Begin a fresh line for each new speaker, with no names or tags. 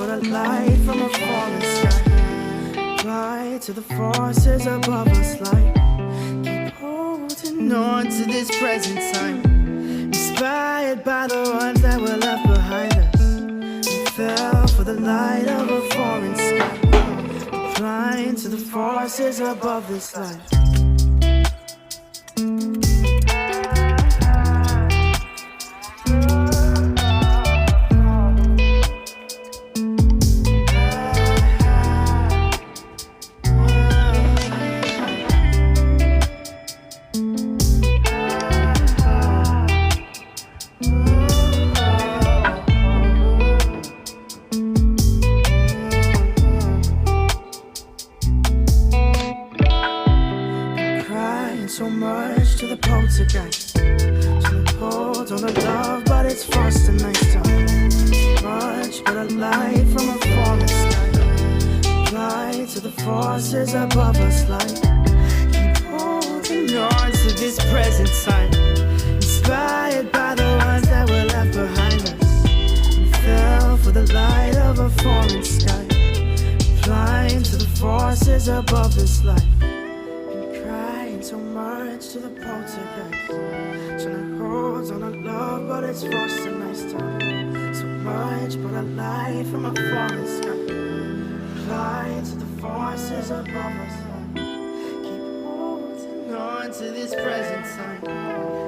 but a light from a falling sky. Fly to the forces above us like keep holding on to this present time. Inspired by the ones that were left behind us. We fell for the light of a foreign sky. Flying to the forces above this life. So much to the poltergeist. Trying to hold on to love, but it's frost and nice time. Much but a light from a falling sky. Fly to the forces above us like keep holding on to this present time. Inspired by the ones that were left behind us. We fell for the light of a foreign sky. Flying to the forces above this life. So much to the poltergeist. Trying to hold on to love, but it's frost and nice time. So much but a light from a falling sky. Flying to the forces above us. Keep holding on to this present time.